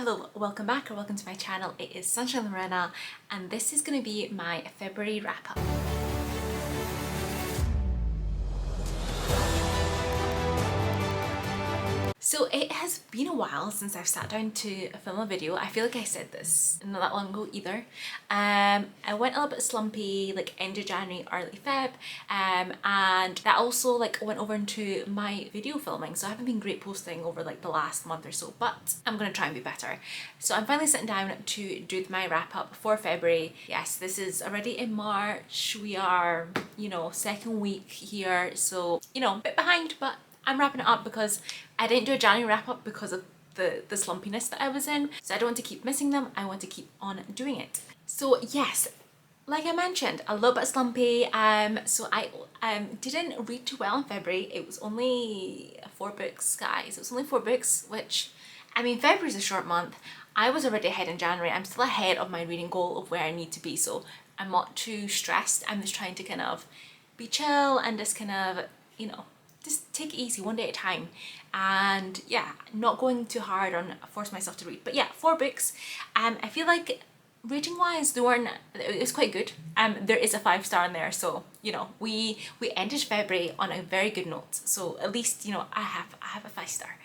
Hello, welcome back or welcome to my channel. It is Sunshine Lorena and this is going to be my February wrap up. So it has been a while since I've sat down to film a video. I feel like I said this not that long ago either. I went a little bit slumpy like end of January, early Feb, and that also like went over into my video filming. So I haven't been great posting over like the last month or so, but I'm gonna try and be better. So I'm finally sitting down to do my wrap up for February. Yes, this is already in March. We are, second week here. So, a bit behind, but I'm wrapping it up because I didn't do a January wrap up because of the slumpiness that I was in. So I don't want to keep missing them. I want to keep on doing it. So yes, like I mentioned, a little bit slumpy. So I didn't read too well in February. It was only 4 books, guys. It was only 4 books, which, I mean, February's a short month. I was already ahead in January. I'm still ahead of my reading goal of where I need to be. So I'm not too stressed. I'm just trying to kind of be chill and just kind of, just take it easy, one day at a time, and yeah, not going too hard on force myself to read. But yeah, 4 books. I feel like rating wise it was quite good. There is a 5-star in there, so we ended February on a very good note, so at least I have a 5-star.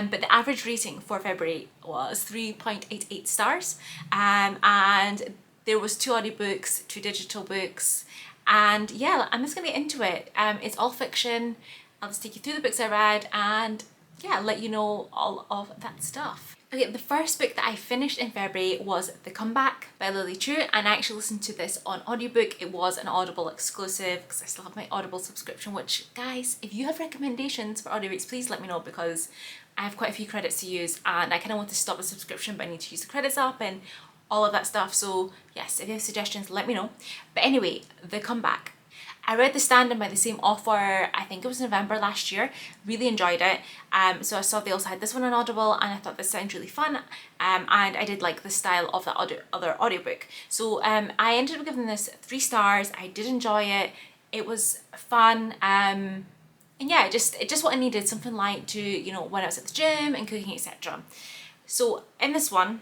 But the average rating for February was 3.88 stars, and there was 2 audiobooks, 2 digital books, and yeah, I'm just gonna get into it. It's all fiction. I'll just take you through the books I read and yeah, let you know all of that stuff. Okay, the first book that I finished in February was The Comeback by Lily Chu, and I actually listened to this on audiobook. It was an Audible exclusive because I still have my Audible subscription, which, guys, if you have recommendations for audiobooks, please let me know because I have quite a few credits to use and I kind of want to stop the subscription, but I need to use the credits up and all of that stuff. So yes, if you have suggestions, let me know. But anyway, The Comeback. I read The Stand-In by the same author, I think it was November last year. Really enjoyed it. So I saw they also had this one on Audible and I thought this sounds really fun. And I did like the style of the other audiobook. So I ended up giving this 3 stars. I did enjoy it. It was fun. And yeah, it just what I needed, something light to, when I was at the gym and cooking, etc. So in this one,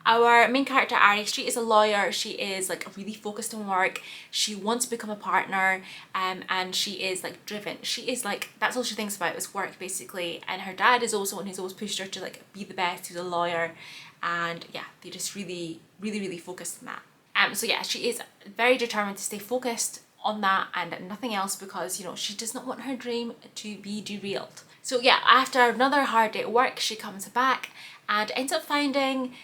our main character, Ari, she is a lawyer. She is like really focused on work. She wants to become a partner, and she is like driven. She is like, that's all she thinks about is work basically. And her dad is also one who's always pushed her to like be the best, who's a lawyer. And yeah, they just really focused on that. So yeah, she is very determined to stay focused on that and nothing else because, she does not want her dream to be derailed. So yeah, after another hard day at work, she comes back and ends up finding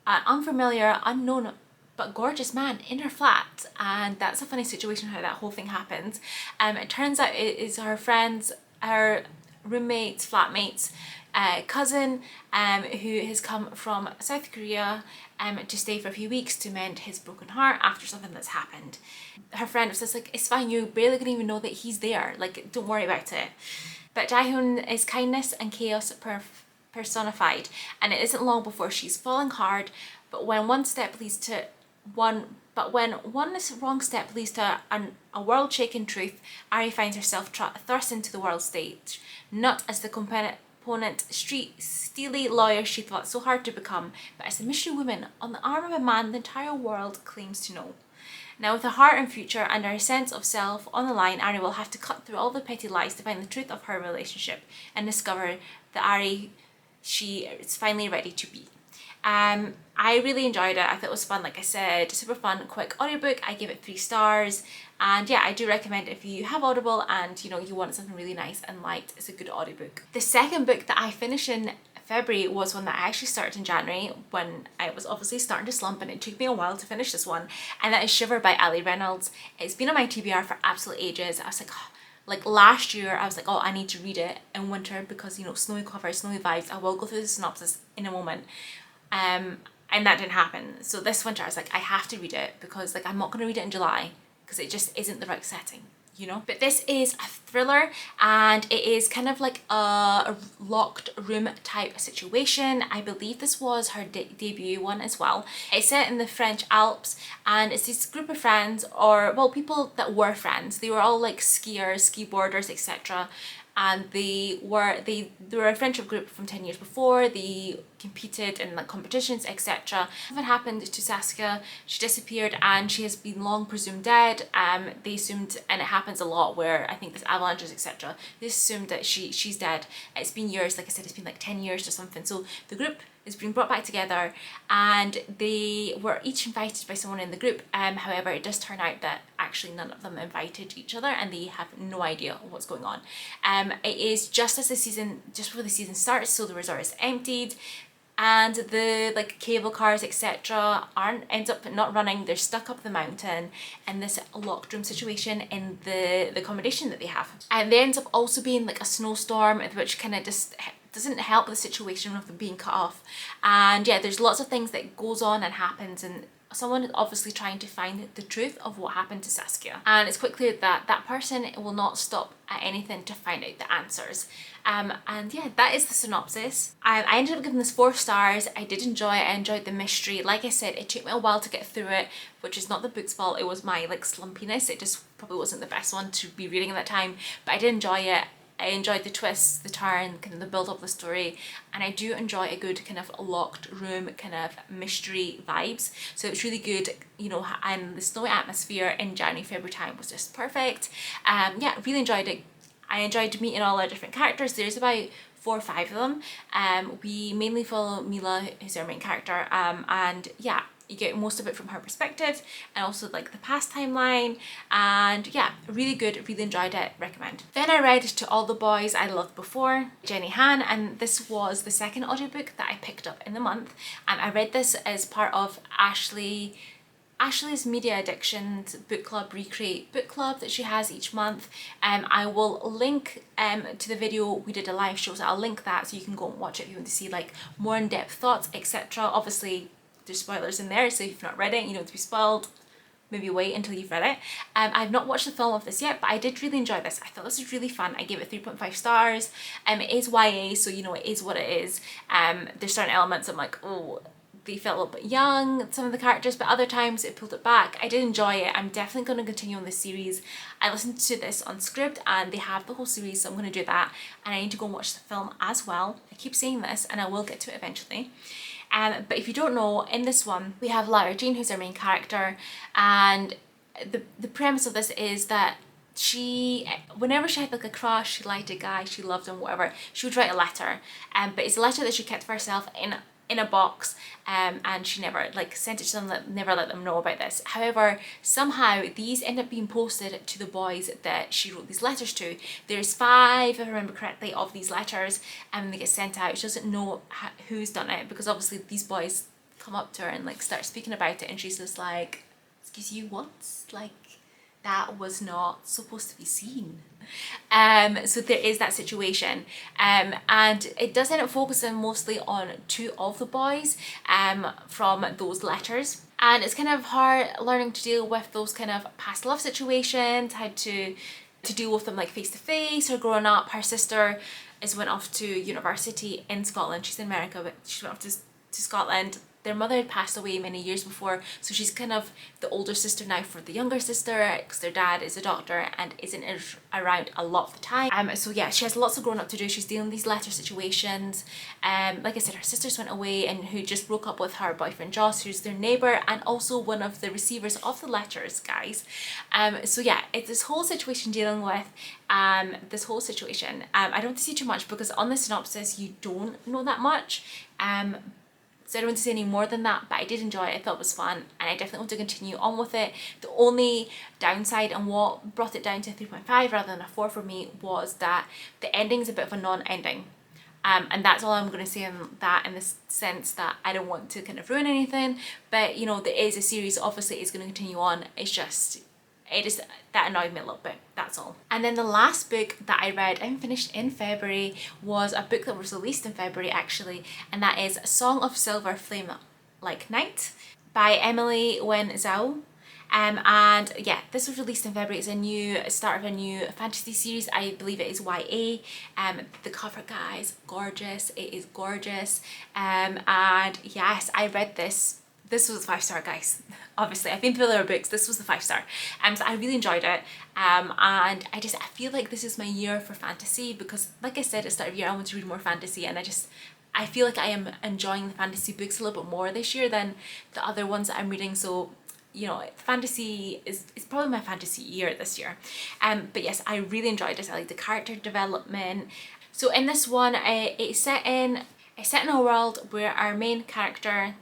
an unfamiliar, unknown, but gorgeous man in her flat. And that's a funny situation how that whole thing happens. It turns out it is her friend's, her roommate's, flatmate's cousin who has come from South Korea to stay for a few weeks to mend his broken heart after something that's happened. Her friend was just like, it's fine, you barely gonna even know that he's there, like don't worry about it. But Jaehoon is kindness and chaos personified, and it isn't long before she's falling hard. But when one wrong step leads to a world-shaking truth, Ari finds herself thrust into the world stage, not as the component steely lawyer she thought so hard to become, but as a mystery woman on the arm of a man the entire world claims to know. Now, with her heart and future and her sense of self on the line, Ari will have to cut through all the petty lies to find the truth of her relationship and discover the Ari she is finally ready to be. I really enjoyed it. I thought it was fun, like I said, super fun, quick audiobook. I gave it 3 stars. And yeah, I do recommend if you have Audible and you want something really nice and light, it's a good audiobook. The second book that I finished in February was one that I actually started in January when I was obviously starting to slump, and it took me a while to finish this one, and that is Shiver by Ali Reynolds. It's been on my TBR for absolute ages. I was like, like last year I was like, oh, I need to read it in winter because snowy cover, snowy vibes. I will go through the synopsis in a moment. And that didn't happen. So this winter I was like, I have to read it because like I'm not going to read it in July because it just isn't the right setting, But this is a thriller and it is kind of like a locked room type situation. I believe this was her debut one as well. It's set in the French Alps and it's this group of friends, or well, people that were friends. They were all like skiers, ski boarders, etc. and they were a friendship group from 10 years before. They competed in like competitions, etc. Something happened to Saskia. She disappeared and she has been long presumed dead. They assumed, and it happens a lot where I think there's avalanches, etc. They assumed that she's dead. It's been years, like I said, it's been like 10 years or something. So the group is being brought back together, and they were each invited by someone in the group. However, it does turn out that actually none of them invited each other, and they have no idea what's going on. It is just before the season starts, so the resort is emptied, and the like cable cars, etc. ends up not running. They're stuck up the mountain in this locked room situation in the accommodation that they have, and there ends up also being like a snowstorm, which kind of just doesn't help the situation of them being cut off. And yeah, there's lots of things that goes on and happens, and someone is obviously trying to find the truth of what happened to Saskia, and it's quite clear that that person will not stop at anything to find out the answers. And yeah, that is the synopsis. I ended up giving this 4 stars. I did enjoy it. I enjoyed the mystery. Like I said, it took me a while to get through it, which is not the book's fault. It was my like slumpiness. It just probably wasn't the best one to be reading at that time, but I did enjoy it. I enjoyed the twists, the turn, kind of the build up of the story, and I do enjoy a good kind of locked room kind of mystery vibes. So it's really good, you know, and the snowy atmosphere in January, February time was just perfect. Yeah, really enjoyed it. I enjoyed meeting all our different characters. There's about 4 or 5 of them. We mainly follow Mila, who's our main character, and yeah, you get most of it from her perspective, and also like the past timeline. And yeah, really good, really enjoyed it, recommend. Then I read To All the Boys I Loved Before, Jenny Han, and this was the second audiobook that I picked up in the month. I read this as part of Ashley's Media Addictions book club, Recreate book club that she has each month. I will link to the video. We did a live show, so I'll link that so you can go and watch it if you want to see like more in-depth thoughts, etc. Obviously there's spoilers in there, so if you've not read it, you don't want to be spoiled, maybe wait until you've read it. I've not watched the film of this yet, but I did really enjoy this. I thought this was really fun. I gave it 3.5 stars. It is YA, so you know it is what it is. There's certain elements I'm like, oh, they felt a little bit young, some of the characters, but other times it pulled it back. I did enjoy it. I'm definitely going to continue on this series. I listened to this on Scribd and they have the whole series, so I'm going to do that. And I need to go and watch the film as well. I keep saying this and I will get to it eventually. But if you don't know, in this one we have Lara Jean, who's our main character, and the premise of this is that she, whenever she had like a crush, she liked a guy, she loved him, whatever, she would write a letter, but it's a letter that she kept for herself in a box, and she never like sent it to them, never let them know about this. However, somehow these end up being posted to the boys that she wrote these letters to. There's 5, if I remember correctly, of these letters, and they get sent out. She doesn't know who's done it, because obviously these boys come up to her and like start speaking about it, and she's just like, excuse you, what? Like, that was not supposed to be seen. So there is that situation, and it does end up focusing mostly on 2 of the boys from those letters, and it's kind of her learning to deal with those kind of past love situations, how to deal with them like face to face. Her growing up, her sister went off to university in Scotland. She's in America, but she went off to Scotland. Their mother had passed away many years before, so she's kind of the older sister now for the younger sister, because their dad is a doctor and isn't around a lot of the time. So yeah, she has lots of growing up to do. She's dealing with these letter situations. Like I said, her sisters went away, and who just broke up with her boyfriend Joss, who's their neighbour and also one of the receivers of the letters, guys. So yeah, it's this whole situation dealing with this whole situation. I don't want to say too much because on the synopsis you don't know that much. So I don't want to say any more than that, but I did enjoy it. I thought it was fun, and I definitely want to continue on with it. The only downside and what brought it down to a 3.5 rather than a 4 for me was that the ending is a bit of a non-ending. And that's all I'm going to say on that, in the sense that I don't want to kind of ruin anything, but you know, there is a series, obviously it's going to continue on. It's just, that annoyed me a little bit, that's all. And then the last book that I read and finished in February was a book that was released in February actually, and that is Song of Silver Flame Like Night by Emily Wen Zhao. And yeah, this was released in February. It's a new start of a new fantasy series. I believe it is YA. The cover, guys, gorgeous. It is gorgeous. And yes, I read this this was 5-star, guys. Obviously, I've been through their books. This was the 5-star. So I really enjoyed it. And I feel like this is my year for fantasy because, like I said at the start of the year, I want to read more fantasy, and I feel like I am enjoying the fantasy books a little bit more this year than the other ones that I'm reading. So, you know, fantasy is probably my fantasy year this year. But yes, I really enjoyed it. I like the character development. So in this one, it's set in a world where our main character,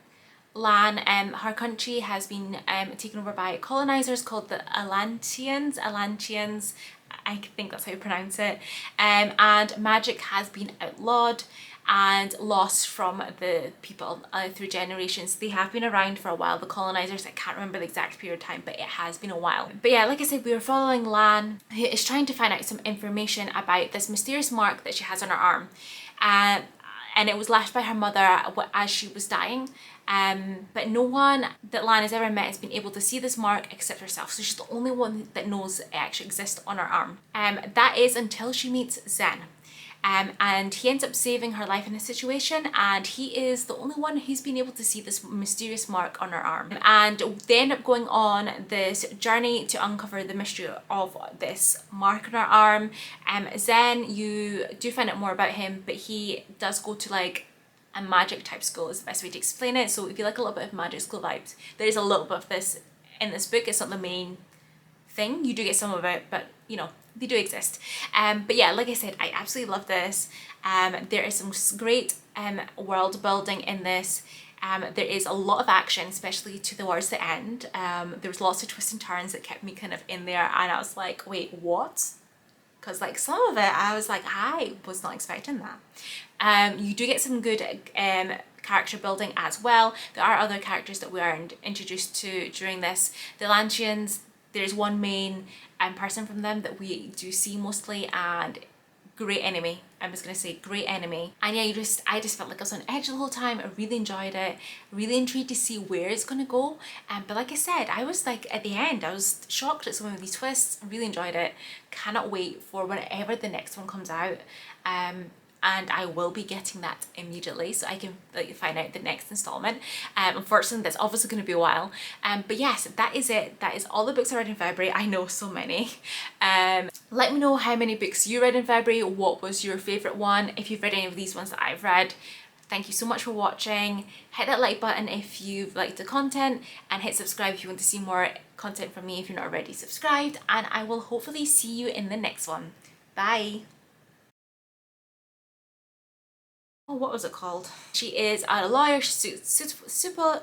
Lan, her country has been taken over by colonizers called the Atlanteans. I think that's how you pronounce it. And magic has been outlawed and lost from the people through generations. They have been around for a while, the colonizers. I can't remember the exact period of time, but it has been a while. But yeah, like I said, we were following Lan, who is trying to find out some information about this mysterious mark that she has on her arm. And it was left by her mother as she was dying. But no one that Lan has ever met has been able to see this mark except herself. So she's the only one that knows it actually exists on her arm. That is until she meets Zen. And he ends up saving her life in a situation, and he is the only one who's been able to see this mysterious mark on her arm. And they end up going on this journey to uncover the mystery of this mark on her arm. Zen, you do find out more about him, but he does go to like a magic type school is the best way to explain it. So if you like a little bit of magic school vibes, there is a little bit of this in this book. It's not the main thing. You do get some of it, but you know, they do exist. But yeah, like I said, I absolutely love this. There is some great world building in this. There is a lot of action, especially towards the end. There was lots of twists and turns that kept me kind of in there, and I was like, wait, what? Because like some of it, I was like, I was not expecting that. You do get some good character building as well. There are other characters that we are introduced to during this. The Atlanteans, there's one main person from them that we do see mostly, and great enemy. I was gonna say great enemy. And yeah, I just felt like I was on edge the whole time. I really enjoyed it. Really intrigued to see where it's gonna go. But like I said, I was like at the end, I was shocked at some of these twists. I really enjoyed it. Cannot wait for whenever the next one comes out. And I will be getting that immediately so I can like find out the next installment. Unfortunately, that's obviously going to be a while. But yes, that is it. That is all the books I read in February. I know, so many. Let me know how many books you read in February. What was your favourite one? If you've read any of these ones that I've read. Thank you so much for watching. Hit that like button if you've liked the content, and hit subscribe if you want to see more content from me if you're not already subscribed. And I will hopefully see you in the next one. Bye. Oh, what was it called? She is a lawyer. She's super